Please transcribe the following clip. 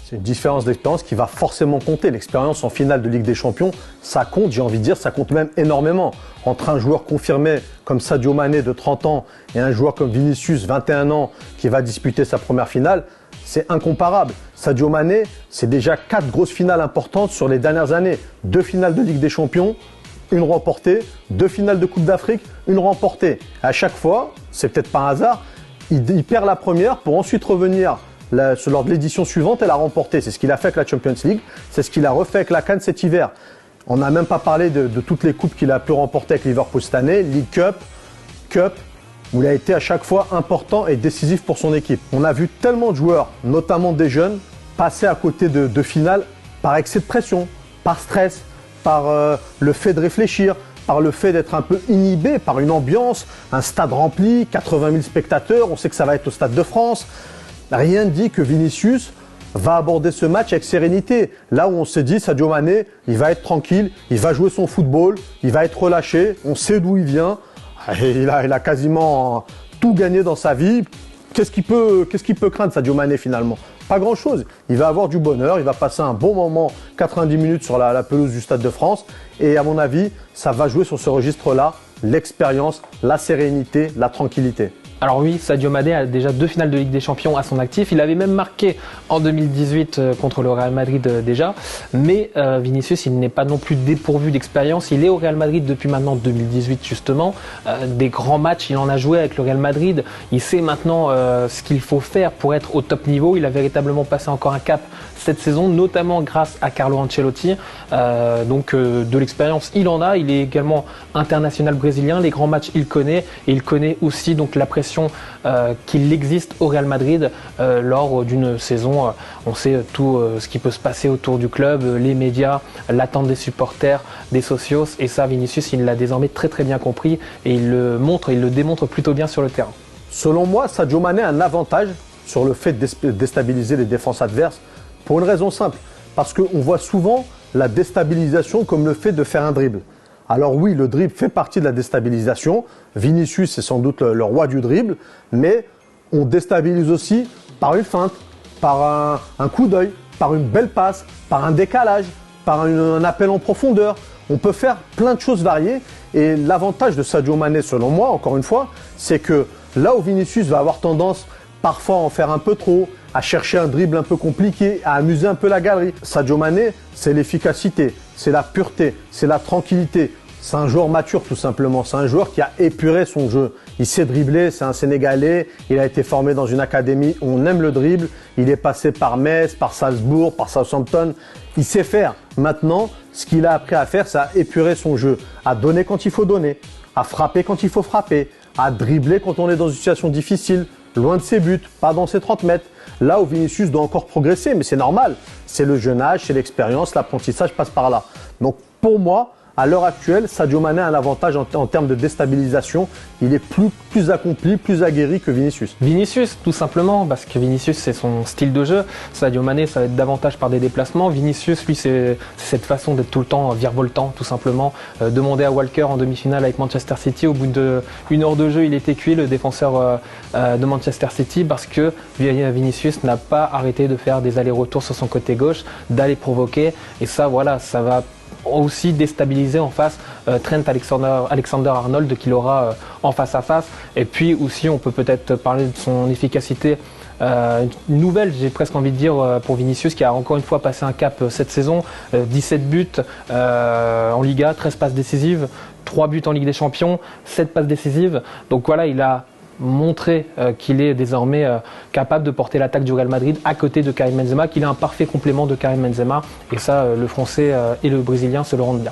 C'est une différence d'expérience qui va forcément compter. L'expérience en finale de Ligue des Champions, ça compte, j'ai envie de dire, ça compte même énormément. Entre un joueur confirmé comme Sadio Mané de 30 ans et un joueur comme Vinicius, 21 ans, qui va disputer sa première finale, c'est incomparable. Sadio Mané, c'est déjà 4 grosses finales importantes sur les dernières années. 2 finales de Ligue des Champions, une remportée, 2 finales de Coupe d'Afrique, une remportée. À chaque fois, c'est peut-être pas un hasard, il perd la première pour ensuite revenir lors de l'édition suivante et la remporter. C'est ce qu'il a fait avec la Champions League, c'est ce qu'il a refait avec la CAN cet hiver. On n'a même pas parlé de toutes les coupes qu'il a pu remporter avec Liverpool cette année, League Cup, où il a été à chaque fois important et décisif pour son équipe. On a vu tellement de joueurs, notamment des jeunes, passer à côté de finales par excès de pression, par stress, par le fait de réfléchir, par le fait d'être un peu inhibé par une ambiance, un stade rempli, 80 000 spectateurs, on sait que ça va être au Stade de France. Rien ne dit que Vinicius va aborder ce match avec sérénité. Là où on s'est dit, Sadio Mané, il va être tranquille, il va jouer son football, il va être relâché, on sait d'où il vient. Et il a quasiment tout gagné dans sa vie. Qu'est-ce qu'il peut craindre, Sadio Mané, finalement? Pas grand-chose. Il va avoir du bonheur, il va passer un bon moment, 90 minutes sur la pelouse du Stade de France. Et à mon avis, ça va jouer sur ce registre-là, l'expérience, la sérénité, la tranquillité. Alors oui, Sadio Mané a déjà 2 finales de Ligue des Champions à son actif. Il avait même marqué en 2018 contre le Real Madrid déjà. Mais Vinicius, il n'est pas non plus dépourvu d'expérience. Il est au Real Madrid depuis maintenant 2018 justement. Des grands matchs, il en a joué avec le Real Madrid. Il sait maintenant ce qu'il faut faire pour être au top niveau. Il a véritablement passé encore un cap cette saison, notamment grâce à Carlo Ancelotti. De l'expérience, il en a. Il est également international brésilien. Les grands matchs, il connaît. Et il connaît aussi donc la pression qu'il existe au Real Madrid lors d'une saison. On sait tout ce qui peut se passer autour du club, les médias, l'attente des supporters, des socios. Et ça, Vinicius, il l'a désormais très très bien compris et il le démontre plutôt bien sur le terrain. Selon moi, Sadio Mané a un avantage sur le fait de déstabiliser les défenses adverses pour une raison simple. Parce qu'on voit souvent la déstabilisation comme le fait de faire un dribble. Alors oui, le dribble fait partie de la déstabilisation. Vinicius est sans doute le roi du dribble, mais on déstabilise aussi par une feinte, par un coup d'œil, par une belle passe, par un décalage, par un appel en profondeur. On peut faire plein de choses variées et l'avantage de Sadio Mané, selon moi, encore une fois, c'est que là où Vinicius va avoir tendance parfois à en faire un peu trop, à chercher un dribble un peu compliqué, à amuser un peu la galerie. Sadio Mané, c'est l'efficacité, c'est la pureté, c'est la tranquillité. C'est un joueur mature tout simplement, c'est un joueur qui a épuré son jeu. Il sait dribbler, c'est un Sénégalais, il a été formé dans une académie où on aime le dribble. Il est passé par Metz, par Salzbourg, par Southampton. Il sait faire. Maintenant, ce qu'il a appris à faire, c'est à épurer son jeu, à donner quand il faut donner, à frapper quand il faut frapper, à dribbler quand on est dans une situation difficile, loin de ses buts, pas dans ses 30 mètres. Là où Vinicius doit encore progresser, mais c'est normal. C'est le jeune âge, c'est l'expérience, l'apprentissage passe par là. Donc pour moi, à l'heure actuelle, Sadio Mané a un avantage en termes de déstabilisation. Il est plus accompli, plus aguerri que Vinicius. Vinicius, tout simplement, parce que Vinicius, c'est son style de jeu. Sadio Mané, ça va être davantage par des déplacements. Vinicius, lui, c'est cette façon d'être tout le temps virevoltant, tout simplement. Demandez à Walker en demi-finale avec Manchester City. Au bout d'1 heure de jeu, il était cuit, le défenseur de Manchester City, parce que Vinicius n'a pas arrêté de faire des allers-retours sur son côté gauche, d'aller provoquer. Et ça, voilà, ça va aussi déstabiliser en face Trent Alexander-Arnold qu'il aura en face à face. Et puis aussi, on peut peut-être parler de son efficacité nouvelle, j'ai presque envie de dire, pour Vinicius, qui a encore une fois passé un cap cette saison. 17 buts en Liga, 13 passes décisives, 3 buts en Ligue des Champions, 7 passes décisives. Donc voilà, il a montré qu'il est désormais capable de porter l'attaque du Real Madrid à côté de Karim Benzema, qu'il est un parfait complément de Karim Benzema, et ça le français et le brésilien se le rendent bien.